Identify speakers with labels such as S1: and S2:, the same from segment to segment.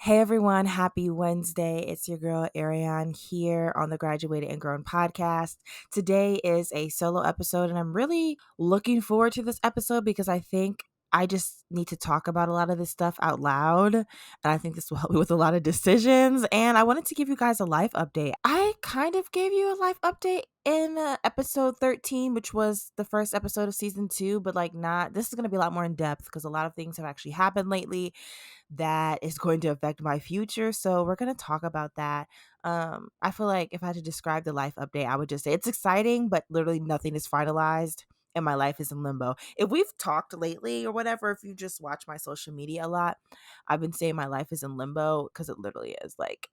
S1: Hey everyone, happy Wednesday. It's your girl Ariane here on the Graduated and Grown podcast. Today is a solo episode, and I'm really looking forward to this episode because I think I just need to talk about a lot of this stuff out loud. And I think this will help me with a lot of decisions. And I wanted to give you guys a life update. I kind of gave you a life update in episode 13, which was the first episode of season 2, but not. This is going to be a lot more in depth because a lot of things have actually happened lately that is going to affect my future. So we're going to talk about that. I feel like if I had to describe the life update, I would just say it's exciting, but literally nothing is finalized and my life is in limbo. If we've talked lately or whatever, if you just watch my social media a lot, I've been saying my life is in limbo because it literally is. Like,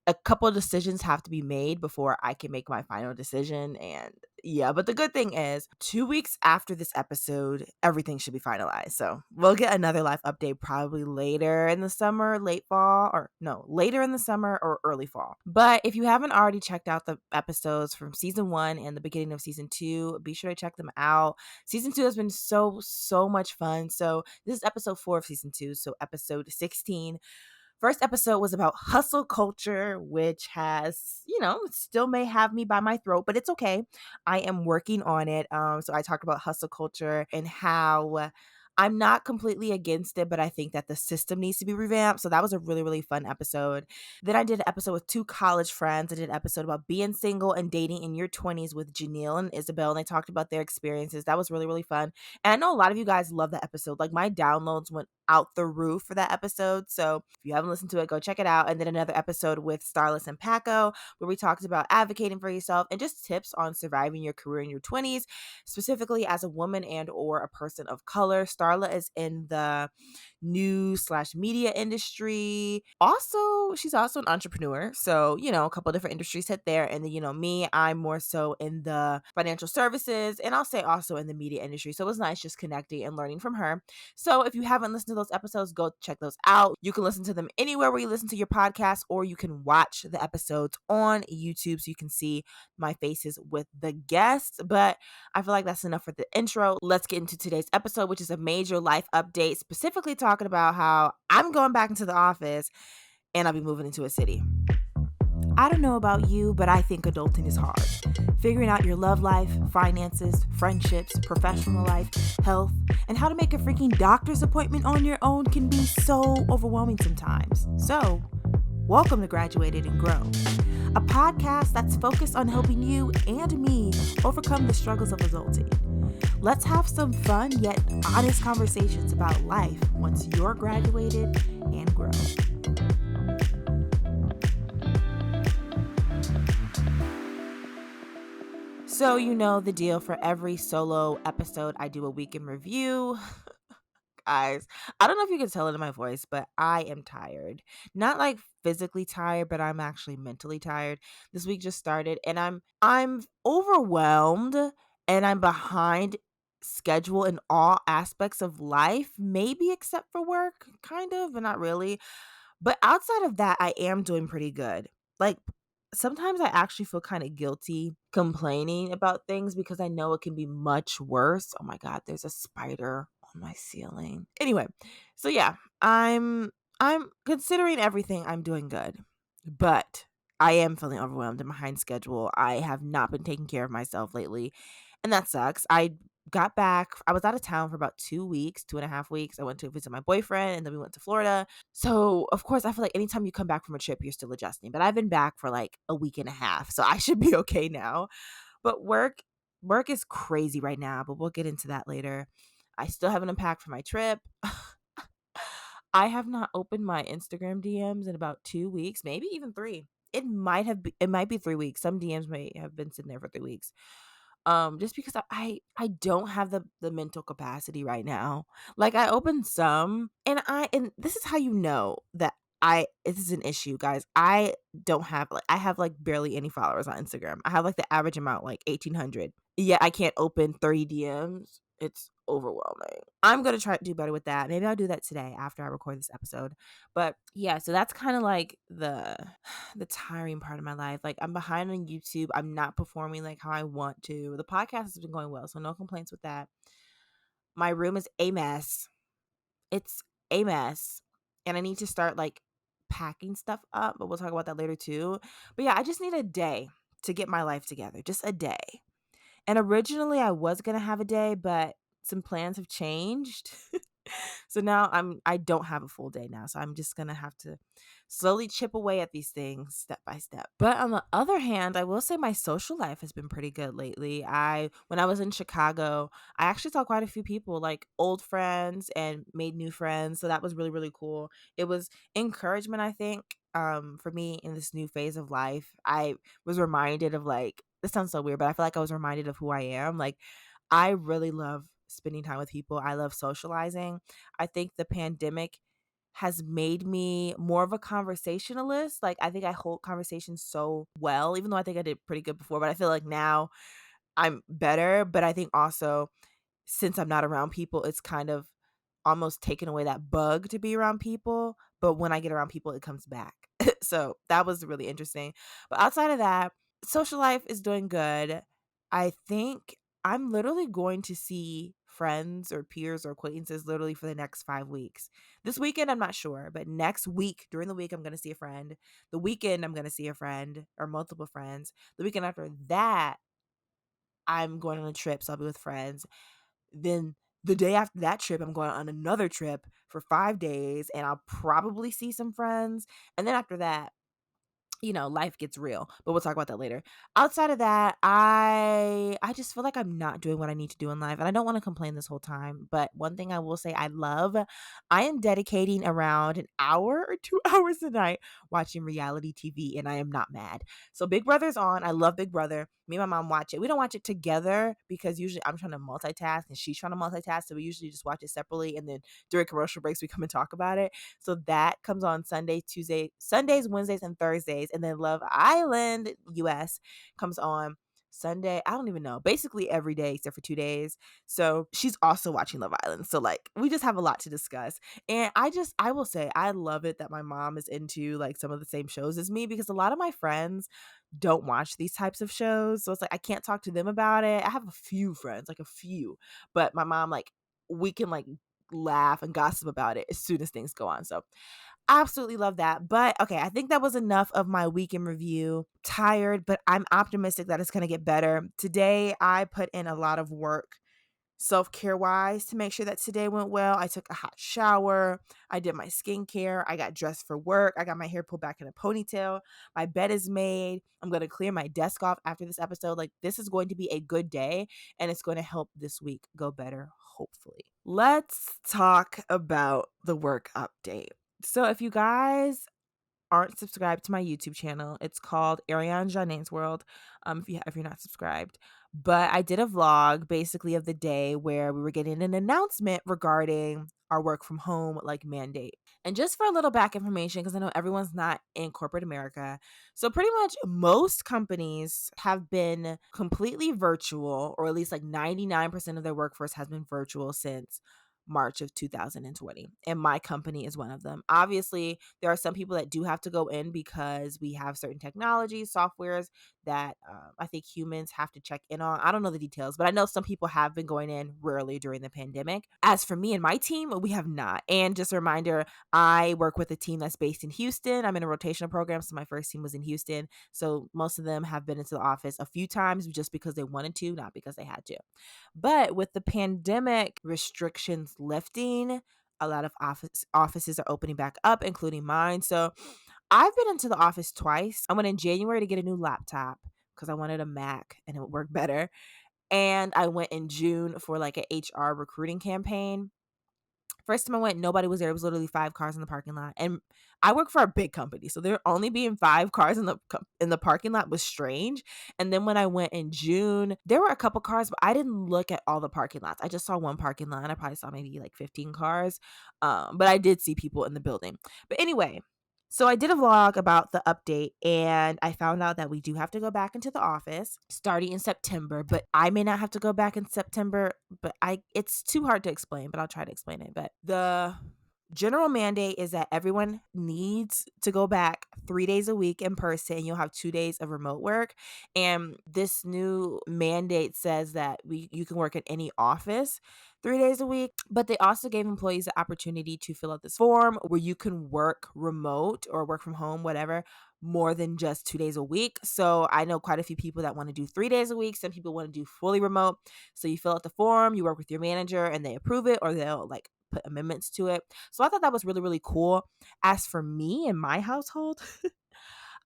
S1: a couple of decisions have to be made before I can make my final decision. And yeah, but the good thing is 2 weeks after this episode, everything should be finalized. So we'll get another life update probably later in the summer, late fall, or no, later in the summer or early fall. But if you haven't already checked out the episodes from season 1 and the beginning of season 2, be sure to check them out. Season 2 has been so much fun. So this is episode 4 of season 2. So episode 16. First episode was about hustle culture, which has, still may have me by my throat, but it's okay. I am working on it. So I talked about hustle culture and how I'm not completely against it, but I think that the system needs to be revamped. So that was a really fun episode. Then I did an episode with 2 college friends. I did an episode about being single and dating in your 20s with Janelle and Isabel, and they talked about their experiences. That was really fun. And I know a lot of you guys love that episode. Like, my downloads went out the roof for that episode. So if you haven't listened to it, go check it out. And then another episode with Starless and Paco, where we talked about advocating for yourself and just tips on surviving your career in your 20s, specifically as a woman and or a person of color. Starla is in the news/media industry. Also, she's also an entrepreneur. So, a couple different industries hit there. And then, me, I'm more so in the financial services, and I'll say also in the media industry. So it was nice just connecting and learning from her. So if you haven't listened to those episodes, go check those out. You can listen to them anywhere where you listen to your podcast, or you can watch the episodes on YouTube so you can see my faces with the guests. But I feel like that's enough for the intro. Let's get into today's episode, which is a major life update, specifically talking about how I'm going back into the office and I'll be moving into a city. I don't know about you, but I think adulting is hard. Figuring out your love life, finances, friendships, professional life, health, and how to make a freaking doctor's appointment on your own can be so overwhelming sometimes. So, welcome to Graduated and Grown, a podcast that's focused on helping you and me overcome the struggles of adulting. Let's have some fun yet honest conversations about life once you're graduated and grown. So you know the deal. For every solo episode, I do a week in review. Guys, I don't know if you can tell it in my voice, but I am tired. Not like physically tired, but I'm actually mentally tired. This week just started and I'm overwhelmed and I'm behind schedule in all aspects of life, maybe except for work, kind of, but not really. But outside of that, I am doing pretty good. Like, sometimes I actually feel kind of guilty complaining about things because I know it can be much worse. Oh my God, there's a spider on my ceiling. Anyway, so yeah, I'm considering everything, I'm doing good. But I am feeling overwhelmed and behind schedule. I have not been taking care of myself lately, and that sucks. I got back. I was out of town for about 2 weeks, 2.5 weeks. I went to visit my boyfriend and then we went to Florida. So, of course, I feel like anytime you come back from a trip, you're still adjusting. But I've been back for like a week and a half. So I should be okay now. But work is crazy right now, but we'll get into that later. I still haven't unpacked for my trip. I have not opened my Instagram DMs in about 2 weeks, maybe even 3. It might be 3 weeks. Some DMs may have been sitting there for 3 weeks. Just because I don't have the mental capacity right now. Like, I opened some and this is how you know that I this is an issue, guys. I have like barely any followers on Instagram. I have like the average amount, like 1,800. Yet I can't open 30 DMs. It's overwhelming. I'm gonna try to do better with that. Maybe I'll do that today after I record this episode. But yeah, so that's kind of like the tiring part of my life. Like, I'm behind on YouTube. I'm not performing like how I want to. The podcast has been going well, so no complaints with that. My room is a mess. It's a mess. And I need to start like packing stuff up, but we'll talk about that later too. But yeah, I just need a day to get my life together, just a day. And originally I was going to have a day, but some plans have changed. So now I don't have a full day now. So I'm just going to have to slowly chip away at these things step by step. But on the other hand, I will say my social life has been pretty good lately. When I was in Chicago, I actually saw quite a few people, like old friends, and made new friends. So that was really, really cool. It was encouragement, I think, for me in this new phase of life. I was reminded of, like, this sounds so weird, but I feel like I was reminded of who I am. Like, I really love spending time with people. I love socializing. I think the pandemic has made me more of a conversationalist. Like, I think I hold conversations so well, even though I think I did pretty good before, but I feel like now I'm better. But I think also, since I'm not around people, it's kind of almost taken away that bug to be around people. But when I get around people, it comes back. So that was really interesting. But outside of that, social life is doing good. I think I'm literally going to see friends or peers or acquaintances literally for the next 5 weeks. This weekend, I'm not sure, but next week, during the week, I'm going to see a friend. The weekend, I'm going to see a friend or multiple friends. The weekend after that, I'm going on a trip, so I'll be with friends. Then the day after that trip, I'm going on another trip for 5 days, and I'll probably see some friends. And then after that, life gets real, but we'll talk about that later. Outside of that, I just feel like I'm not doing what I need to do in life, and I don't want to complain this whole time. But one thing I will say I am dedicating around an hour or 2 hours a night watching reality TV, and I am not mad. So Big Brother's on. I love Big Brother. Me and my mom watch it. We don't watch it together because usually I'm trying to multitask and she's trying to multitask, so we usually just watch it separately, and then during commercial breaks we come and talk about it. So that comes on Sundays, Wednesdays, and Thursdays. And then Love Island US comes on Sunday. I don't even know. Basically every day except for 2 days. So she's also watching Love Island. So, like, we just have a lot to discuss. And I will say I love it that my mom is into, like, some of the same shows as me, because a lot of my friends don't watch these types of shows. So it's like I can't talk to them about it. I have a few friends, like a few, but my mom, like, we can, like, laugh and gossip about it as soon as things go on. So absolutely love that. But okay, I think that was enough of my weekend review. Tired, but I'm optimistic that it's going to get better. Today, I put in a lot of work self-care wise to make sure that today went well. I took a hot shower. I did my skincare. I got dressed for work. I got my hair pulled back in a ponytail. My bed is made. I'm going to clear my desk off after this episode. Like, this is going to be a good day, and it's going to help this week go better, hopefully. Let's talk about the work update. So if you guys aren't subscribed to my YouTube channel, it's called Ariane Janane's World. If you're not subscribed, but I did a vlog basically of the day where we were getting an announcement regarding our work from home like mandate. And just for a little back information, because I know everyone's not in corporate America, so pretty much most companies have been completely virtual, or at least like 99% of their workforce has been virtual since March of 2020. And my company is one of them. Obviously, there are some people that do have to go in because we have certain technologies, softwares that I think humans have to check in on. I don't know the details, but I know some people have been going in rarely during the pandemic. As for me and my team, we have not. And just a reminder, I work with a team that's based in Houston. I'm in a rotational program, so my first team was in Houston. So most of them have been into the office a few times just because they wanted to, not because they had to. But with the pandemic restrictions lifting, a lot of offices are opening back up, including mine. So I've been into the office twice. I went in January to get a new laptop because I wanted a Mac and it would work better. And I went in June for like an HR recruiting campaign. First time I went, nobody was there. It was literally 5 cars in the parking lot. And I work for a big company, so there only being 5 cars in the parking lot was strange. And then when I went in June, there were a couple cars, but I didn't look at all the parking lots. I just saw one parking lot. And I probably saw maybe like 15 cars. But I did see people in the building. But anyway, so I did a vlog about the update, and I found out that we do have to go back into the office starting in September, but I may not have to go back in September, but it's too hard to explain, but I'll try to explain it. But the general mandate is that everyone needs to go back 3 days a week in person, and you'll have 2 days of remote work. And this new mandate says that you can work in any office. 3 days a week. But they also gave employees the opportunity to fill out this form where you can work remote or work from home, whatever, more than just 2 days a week. So I know quite a few people that want to do 3 days a week. Some people want to do fully remote. So you fill out the form, you work with your manager, and they approve it, or they'll like put amendments to it. So I thought that was really, really cool. As for me and my household,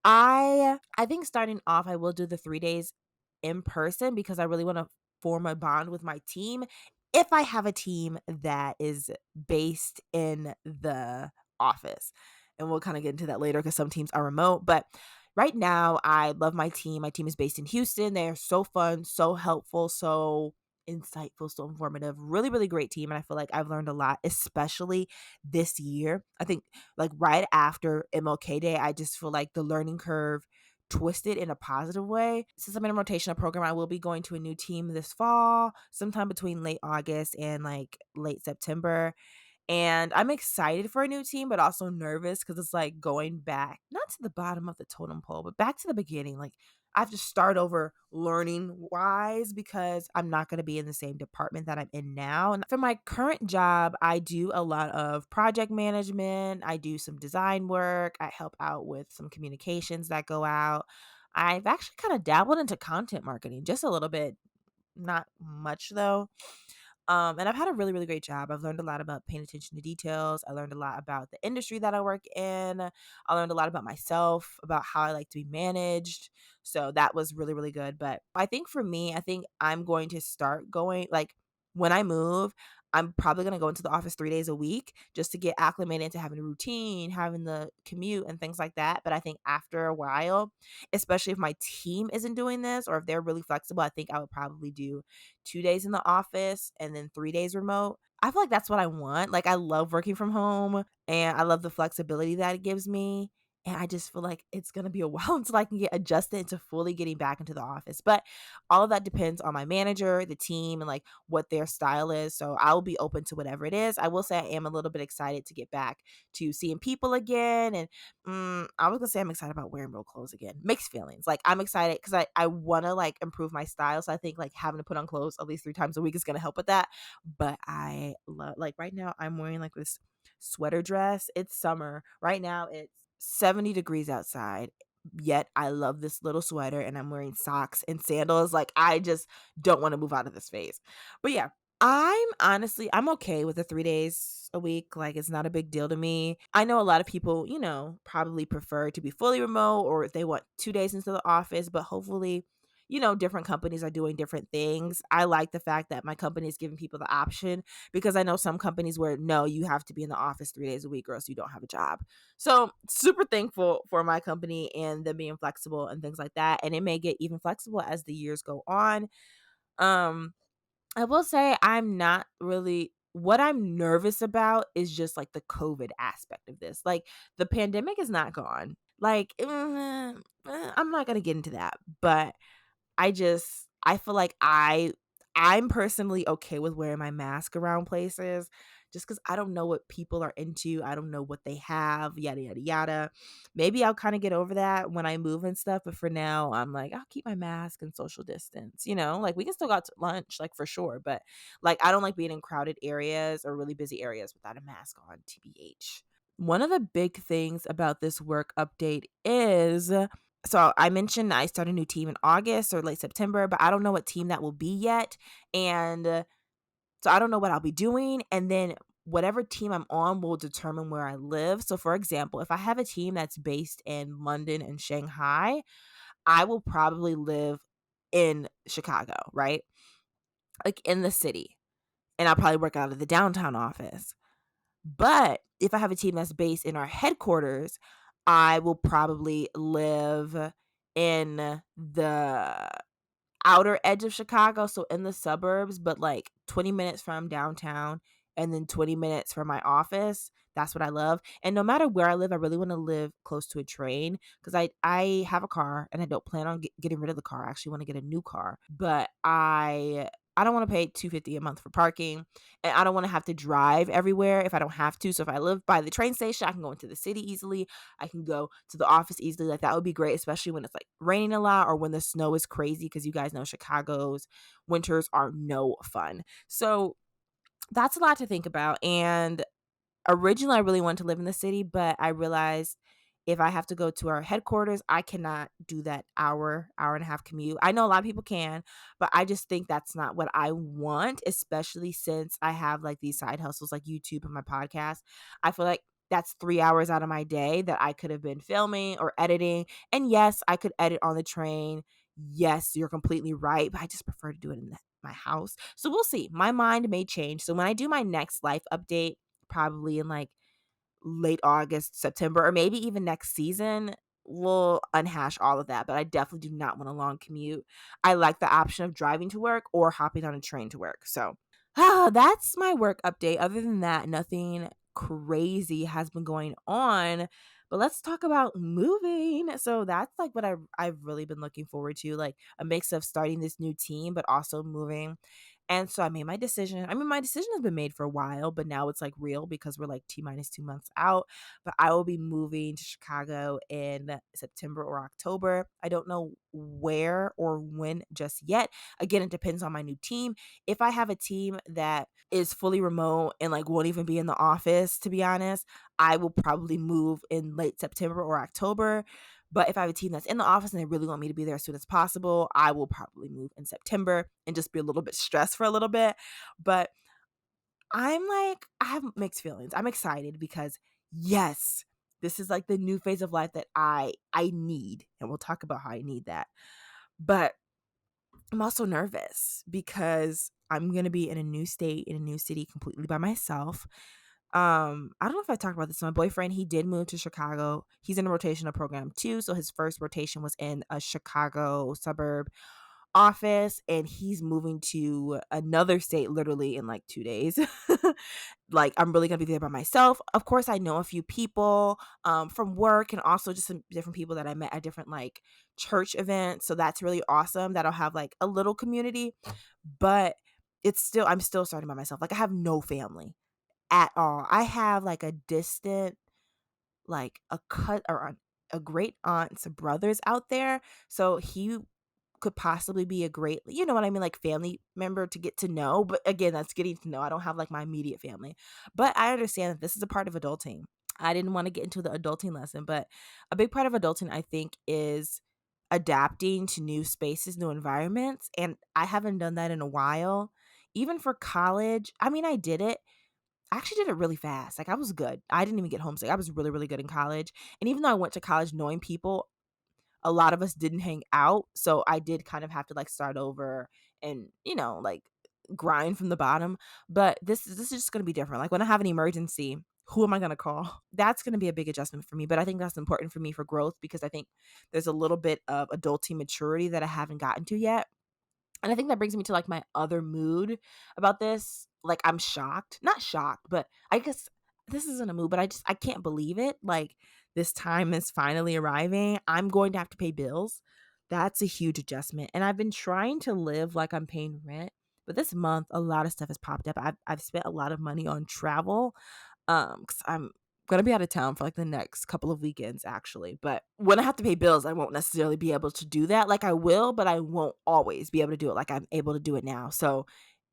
S1: I think starting off, I will do the 3 days in person because I really want to form a bond with my team. If I have a team that is based in the office, and we'll kind of get into that later because some teams are remote. But right now, I love my team. My team is based in Houston. They are so fun, so helpful, so insightful, so informative. Really, really great team. And I feel like I've learned a lot, especially this year. I think like right after MLK Day, I just feel like the learning curve twisted in a positive way. Since I'm in a rotational program, I will be going to a new team this fall, sometime between late August and like late September. And I'm excited for a new team, but also nervous because it's like going back, not to the bottom of the totem pole, but back to the beginning. Like I have to start over learning wise because I'm not going to be in the same department that I'm in now. And for my current job, I do a lot of project management. I do some design work. I help out with some communications that go out. I've actually kind of dabbled into content marketing just a little bit, not much though. And I've had a really, really great job. I've learned a lot about paying attention to details. I learned a lot about the industry that I work in. I learned a lot about myself, about how I like to be managed. So that was really, really good. But I think for me, I think I'm going to start going like when I move, I'm probably going to go into the office 3 days a week just to get acclimated to having a routine, having the commute and things like that. But I think after a while, especially if my team isn't doing this or if they're really flexible, I think I would probably do 2 days in the office and then 3 days remote. I feel like that's what I want. Like I love working from home and I love the flexibility that it gives me. And I just feel like it's gonna be a while until I can get adjusted into fully getting back into the office. But all of that depends on my manager, the team, and like what their style is. So I will be open to whatever it is. I will say I am a little bit excited to get back to seeing people again. And I was gonna say I'm excited about wearing real clothes again. Mixed feelings. Like I'm excited because I want to like improve my style. So I think like having to put on clothes at least 3 times a week is gonna help with that. But I love like right now I'm wearing like this sweater dress. It's summer. Right now it's 70 degrees outside. Yet I love this little sweater and I'm wearing socks and sandals. Like I just don't want to move out of this phase. But yeah, I'm okay with the 3 days a week. Like it's not a big deal to me. I know a lot of people, probably prefer to be fully remote or if they want 2 days into the office, but hopefully, different companies are doing different things. I like the fact that my company is giving people the option because I know some companies where no, you have to be in the office 3 days a week or else you don't have a job. So super thankful for my company and them being flexible and things like that. And it may get even flexible as the years go on. Um, I will say I'm not really what I'm nervous about is just like the COVID aspect of this. Like the pandemic is not gone. Like I'm not going to get into that, but I feel like I'm personally okay with wearing my mask around places just cuz I don't know what people are into. I don't know what they have, yada yada yada. Maybe I'll kind of get over that when I move and stuff, but for now I'm like I'll keep my mask and social distance, Like we can still go out to lunch like for sure, but like I don't like being in crowded areas or really busy areas without a mask on, TBH. One of the big things about this work update is so I mentioned I start a new team in August or late September, but I don't know what team that will be yet. And so I don't know what I'll be doing. And then whatever team I'm on will determine where I live. So, for example, if I have a team that's based in London and Shanghai, I will probably live in Chicago, right? Like in the city. And I'll probably work out of the downtown office. But if I have a team that's based in our headquarters, I will probably live in the outer edge of Chicago, so in the suburbs, but like 20 minutes from downtown and then 20 minutes from my office. That's what I love. And no matter where I live, I really want to live close to a train because I have a car and I don't plan on getting rid of the car. I actually want to get a new car, but I don't want to pay $250 a month for parking, and I don't want to have to drive everywhere if I don't have to. So if I live by the train station, I can go into the city easily. I can go to the office easily. Like that would be great, especially when it's like raining a lot or when the snow is crazy because you guys know Chicago's winters are no fun. So that's a lot to think about. And originally, I really wanted to live in the city, but I realized if I have to go to our headquarters, I cannot do that hour and a half commute. I know a lot of people can, but I just think that's not what I want, especially since I have like these side hustles like YouTube and my podcast. I feel like that's 3 hours out of my day that I could have been filming or editing. And yes, I could edit on the train. Yes, you're completely right, but I just prefer to do it in my house. So we'll see. My mind may change. So when I do my next life update, probably in like late August, September, or maybe even next season, we'll unhash all of that. But I definitely do not want a long commute. I like the option of driving to work or hopping on a train to work. So that's my work update. Other than that, nothing crazy has been going on. But let's talk about moving. So that's like what I've really been looking forward to, like a mix of starting this new team, but also moving. And so I made my decision. I mean, my decision has been made for a while, but now it's like real because we're like T minus 2 months out. But I will be moving to Chicago in September or October. I don't know where or when just yet. Again, it depends on my new team. If I have a team that is fully remote and like won't even be in the office, to be honest, I will probably move in late September or October. But if I have a team that's in the office and they really want me to be there as soon as possible, I will probably move in September and just be a little bit stressed for a little bit. But I'm like, I have mixed feelings. I'm excited because yes, this is like the new phase of life that I need. And we'll talk about how I need that. But I'm also nervous because I'm gonna be in a new state, in a new city completely by myself. I don't know if I talked about this. My boyfriend, he did move to Chicago. He's in a rotational program too. So his first rotation was in a Chicago suburb office, and he's moving to another state literally in like 2 days. Like I'm really gonna be there by myself. Of course, I know a few people from work and also just some different people that I met at different like church events. So that's really awesome. That'll have like a little community, but I'm still starting by myself. Like I have no family at all. I have like a distant, like a great aunt's brothers out there. So he could possibly be a great, you know what I mean, like family member to get to know. But again, that's getting to know. I don't have like my immediate family. But I understand that this is a part of adulting. I didn't want to get into the adulting lesson, but a big part of adulting, I think, is adapting to new spaces, new environments. And I haven't done that in a while. Even for college, I mean, I did it. I actually did it really fast. Like I was good. I didn't even get homesick. I was really, really good in college. And even though I went to college knowing people, a lot of us didn't hang out. So I did kind of have to like start over and, like grind from the bottom. But this is just gonna be different. Like when I have an emergency, who am I gonna call? That's gonna be a big adjustment for me. But I think that's important for me for growth because I think there's a little bit of adulting maturity that I haven't gotten to yet. And I think that brings me to like my other mood about this. Like I'm shocked. Not shocked, but I guess this isn't a mood, but I can't believe it. Like this time is finally arriving. I'm going to have to pay bills. That's a huge adjustment. And I've been trying to live like I'm paying rent, but this month a lot of stuff has popped up. I've spent a lot of money on travel cuz I'm gonna be out of town for like the next couple of weekends actually. But when I have to pay bills, I won't necessarily be able to do that. Like I will, but I won't always be able to do it like I'm able to do it now. So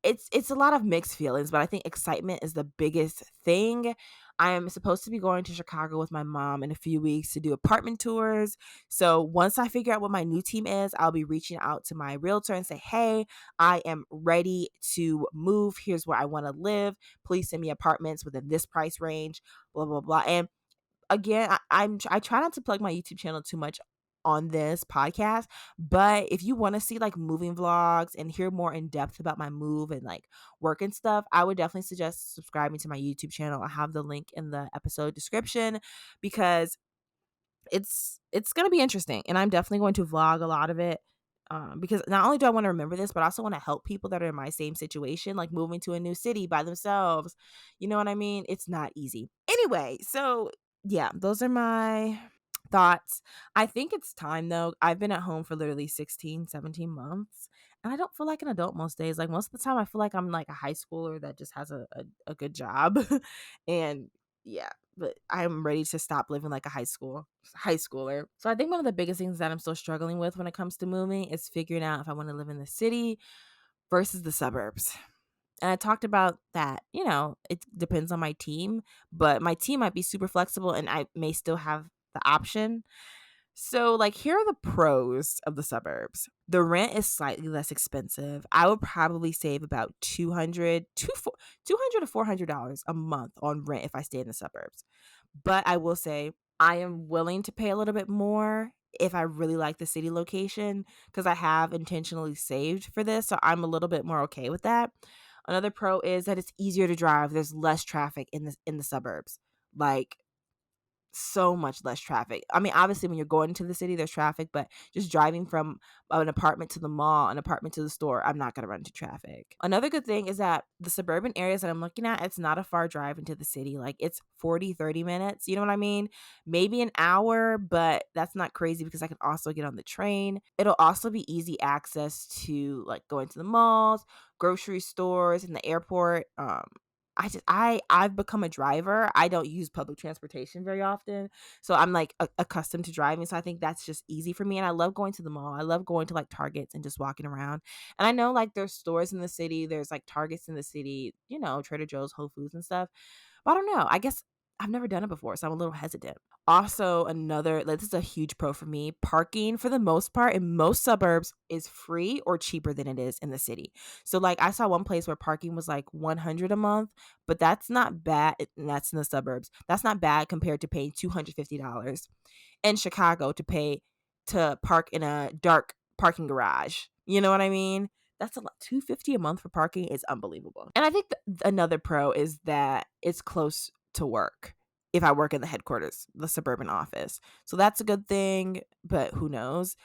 S1: it's a lot of mixed feelings, but I think excitement is the biggest thing. I am supposed to be going to Chicago with my mom in a few weeks to do apartment tours. So once I figure out what my new team is, I'll be reaching out to my realtor and say, "Hey, I am ready to move. Here's where I want to live. Please send me apartments within this price range." Blah blah blah. And again, I try not to plug my YouTube channel too much on this podcast, but if you want to see like moving vlogs and hear more in depth about my move and like work and stuff, I would definitely suggest subscribing to my YouTube channel. I have the link in the episode description because it's gonna be interesting, and I'm definitely going to vlog a lot of it. Because not only do I want to remember this, but I also want to help people that are in my same situation, like moving to a new city by themselves. You know what I mean? It's not easy. Anyway, so yeah, those are my thoughts. I think it's time though. I've been at home for literally 16, 17 months, and I don't feel like an adult most days. Like most of the time, I feel like I'm like a high schooler that just has a good job. And yeah, but I'm ready to stop living like a high schooler. So I think one of the biggest things that I'm still struggling with when it comes to moving is figuring out if I want to live in the city versus the suburbs. And I talked about that, it depends on my team, but my team might be super flexible and I may still have the option. So, like, here are the pros of the suburbs. The rent is slightly less expensive. I would probably save about 200 to $400 a month on rent if I stay in the suburbs. But I will say I am willing to pay a little bit more if I really like the city location because I have intentionally saved for this. So I'm a little bit more okay with that. Another pro is that it's easier to drive. There's less traffic in the suburbs. Like, so much less traffic. I mean, obviously, when you're going into the city, there's traffic, but just driving from an apartment to the mall, an apartment to the store, I'm not going to run into traffic. Another good thing is that the suburban areas that I'm looking at, it's not a far drive into the city. Like, it's 40-30 minutes. You know what I mean? Maybe an hour, but that's not crazy because I can also get on the train. It'll also be easy access to like going to the malls, grocery stores, and the airport. I've become a driver. I don't use public transportation very often. So I'm like accustomed to driving. So I think that's just easy for me. And I love going to the mall. I love going to like Targets and just walking around. And I know like there's stores in the city, there's like Targets in the city, Trader Joe's, Whole Foods and stuff. But I don't know. I guess I've never done it before, so I'm a little hesitant. Also, this is a huge pro for me. Parking, for the most part, in most suburbs is free or cheaper than it is in the city. So, like, I saw one place where parking was like 100 a month, but that's not bad. And that's in the suburbs. That's not bad compared to paying $250 in Chicago to park in a dark parking garage. You know what I mean? That's a lot. $250 a month for parking is unbelievable. And I think another pro is that it's close to work. If I work in the headquarters, the suburban office, so that's a good thing. But who knows?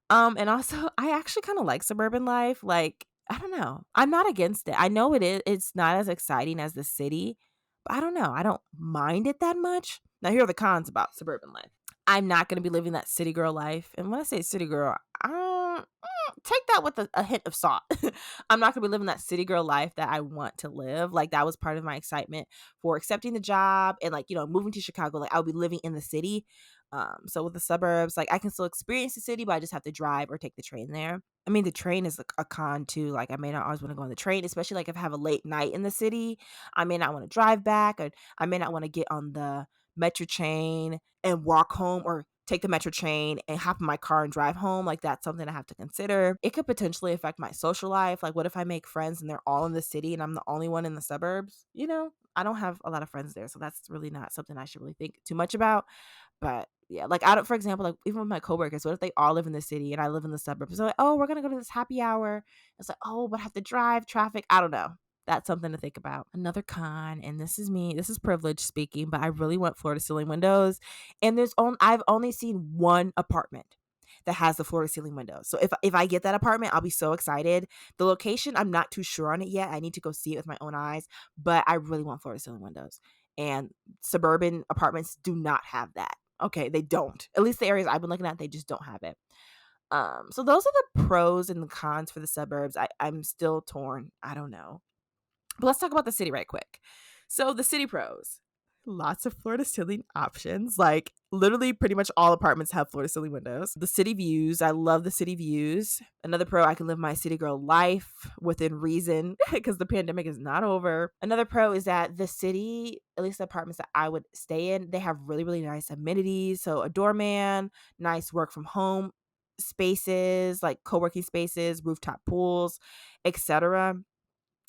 S1: And also, I actually kind of like suburban life. Like, I don't know. I'm not against it. I know it is. It's not as exciting as the city, but I don't know. I don't mind it that much. Now, here are the cons about suburban life. I'm not going to be living that city girl life. And when I say city girl, take that with a hint of salt. I'm not going to be living that city girl life that I want to live. Like, that was part of my excitement for accepting the job and, like, moving to Chicago. Like, I'll be living in the city. So with the suburbs, like, I can still experience the city, but I just have to drive or take the train there. I mean, the train is a con too. Like, I may not always want to go on the train, especially like if I have a late night in the city. I may not want to drive back, or I may not want to get on the metro train and walk home, or take the metro train and hop in my car and drive home. Like, that's something I have to consider. It could potentially affect my social life. Like, what if I make friends and they're all in the city and I'm the only one in the suburbs? I don't have a lot of friends there, so that's really not something I should really think too much about. But yeah, like, I don't, for example, like, even with my coworkers, what if they all live in the city and I live in the suburbs? So like, oh, we're gonna go to this happy hour. It's like, oh, but I have to drive, traffic. I don't know. That's something to think about. Another con, and this is me, this is privilege speaking, but I really want floor to ceiling windows. And I've only seen one apartment that has the floor to ceiling windows. So if I get that apartment, I'll be so excited. The location, I'm not too sure on it yet. I need to go see it with my own eyes, but I really want floor to ceiling windows. And suburban apartments do not have that. Okay, they don't. At least the areas I've been looking at, they just don't have it. So those are the pros and the cons for the suburbs. I'm still torn. I don't know. But let's talk about the city right quick. So the city pros. Lots of floor to ceiling options. Like, literally pretty much all apartments have floor to ceiling windows. The city views. I love the city views. Another pro, I can live my city girl life within reason because the pandemic is not over. Another pro is that the city, at least the apartments that I would stay in, they have really, really nice amenities. So a doorman, nice work from home spaces, like co-working spaces, rooftop pools, etc.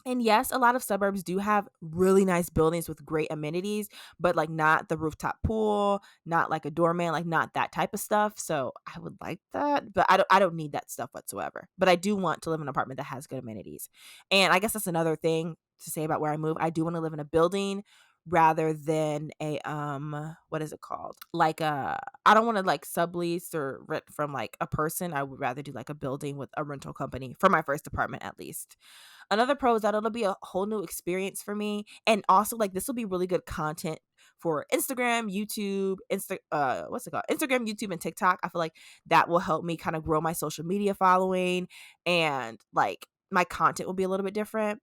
S1: And yes, a lot of suburbs do have really nice buildings with great amenities, but like not the rooftop pool, not like a doorman, like not that type of stuff. So I would like that, but I don't need that stuff whatsoever. But I do want to live in an apartment that has good amenities. And I guess that's another thing to say about where I move. I do want to live in a building rather than a what is it called? Like I don't want to like sublease or rent from like a person. I would rather do like a building with a rental company for my first apartment at least. Another pro is that it'll be a whole new experience for me. And also, like, this will be really good content for Instagram, YouTube, what's it called? Instagram, YouTube, and TikTok. I feel like that will help me kind of grow my social media following, and like my content will be a little bit different.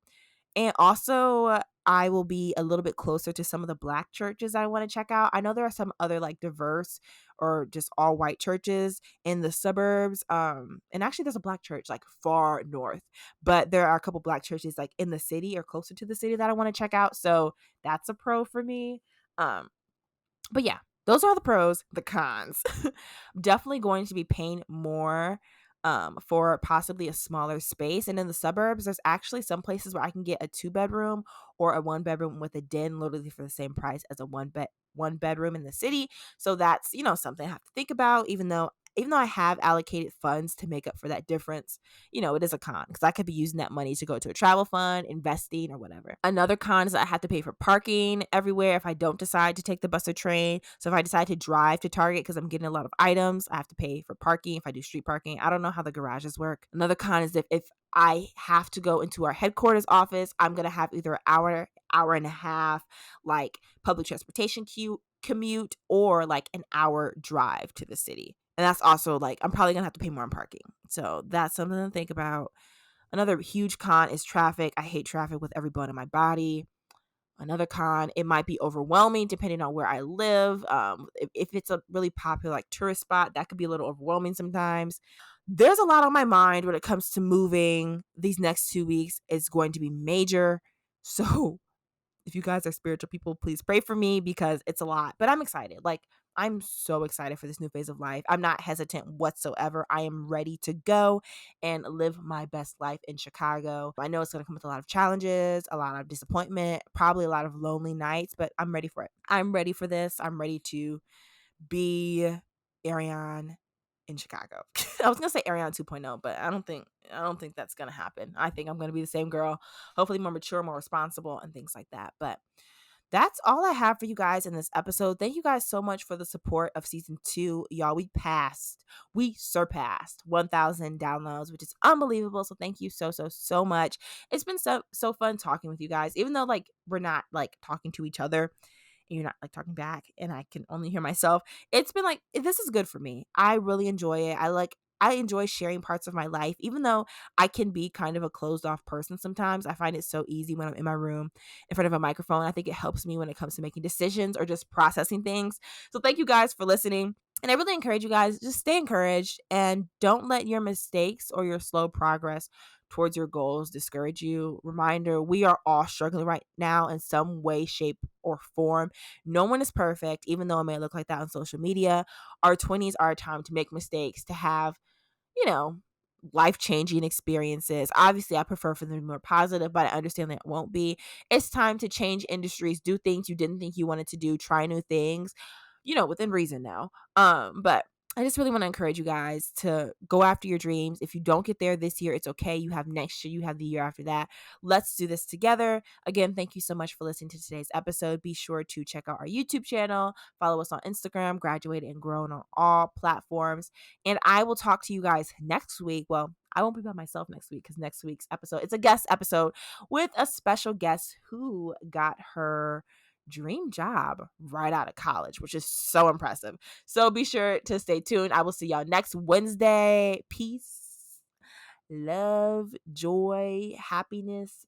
S1: And also, I will be a little bit closer to some of the Black churches I want to check out. I know there are some other like diverse or just all white churches in the suburbs. And actually there's a black church like far north, but there are a couple black churches like in the city or closer to the city that I want to check out. So that's a pro for me. But yeah, those are the pros. The cons. Definitely going to be paying more for possibly a smaller space. And in the suburbs, there's actually some places where I can get a 2-bedroom or a 1-bedroom with a den literally for the same price as a one bedroom in the city. So that's, something I have to think about, even though I have allocated funds to make up for that difference, it is a con because I could be using that money to go to a travel fund, investing, or whatever. Another con is that I have to pay for parking everywhere if I don't decide to take the bus or train. So if I decide to drive to Target because I'm getting a lot of items, I have to pay for parking if I do street parking. I don't know how the garages work. Another con is if I have to go into our headquarters office, I'm going to have either an hour and a half, like public transportation commute, or like an hour drive to the city. And that's also like, I'm probably going to have to pay more on parking. So that's something to think about. Another huge con is traffic. I hate traffic with every bone in my body. Another con, it might be overwhelming depending on where I live. If it's a really popular like tourist spot, that could be a little overwhelming sometimes. There's a lot on my mind when it comes to moving. These next 2 weeks is going to be major. So if you guys are spiritual people, please pray for me because it's a lot. But I'm excited. Like, I'm so excited for this new phase of life. I'm not hesitant whatsoever. I am ready to go and live my best life in Chicago. I know it's going to come with a lot of challenges, a lot of disappointment, probably a lot of lonely nights, but I'm ready for it. I'm ready for this. I'm ready to be Ariane in Chicago. I was gonna say Ariane 2.0, but I don't think that's gonna happen. I think I'm gonna be the same girl, hopefully more mature, more responsible, and things like that. But that's all I have for you guys in this episode. Thank you guys so much for the support of season 2. Y'all, we surpassed 1,000 downloads, which is unbelievable. So thank you so much. It's been so fun talking with you guys, even though like we're not like talking to each other. You're not like talking back and I can only hear myself. It's been like, this is good for me. I really enjoy it. I enjoy sharing parts of my life, even though I can be kind of a closed off person sometimes. I find it so easy when I'm in my room in front of a microphone. I think it helps me when it comes to making decisions or just processing things. So thank you guys for listening. And I really encourage you guys, just stay encouraged and don't let your mistakes or your slow progress towards your goals discourage you. Reminder, we are all struggling right now in some way, shape, or form. No one is perfect, even though it may look like that on social media. Our 20s are a time to make mistakes, to have, life-changing experiences. Obviously, I prefer for them to be more positive, but I understand that it won't be. It's time to change industries, do things you didn't think you wanted to do, try new things, within reason now. But I just really want to encourage you guys to go after your dreams. If you don't get there this year, it's okay. You have next year, you have the year after that. Let's do this together. Again, thank you so much for listening to today's episode. Be sure to check out our YouTube channel, follow us on Instagram, Graduated and Grown on all platforms. And I will talk to you guys next week. Well, I won't be by myself next week because next week's episode, it's a guest episode with a special guest who got her dream job right out of college, which is so impressive. So be sure to stay tuned. I will see y'all next Wednesday. Peace, love, joy, happiness,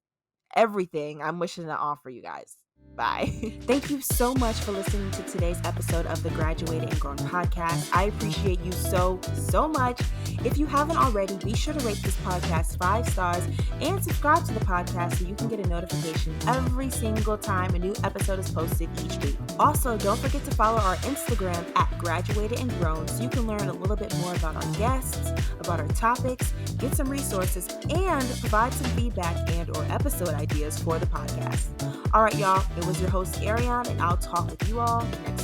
S1: everything. I'm wishing it all for you guys. Bye. Thank you so much for listening to today's episode of the Graduated and Grown podcast. I appreciate you so much. If you haven't already, be sure to rate this podcast 5 stars and subscribe to the podcast so you can get a notification every single time a new episode is posted each week. Also, don't forget to follow our Instagram at Graduated and Grown so you can learn a little bit more about our guests, about our topics, get some resources, and provide some feedback and or episode ideas for the podcast. All right, y'all, it was your host, Ariane, and I'll talk with you all next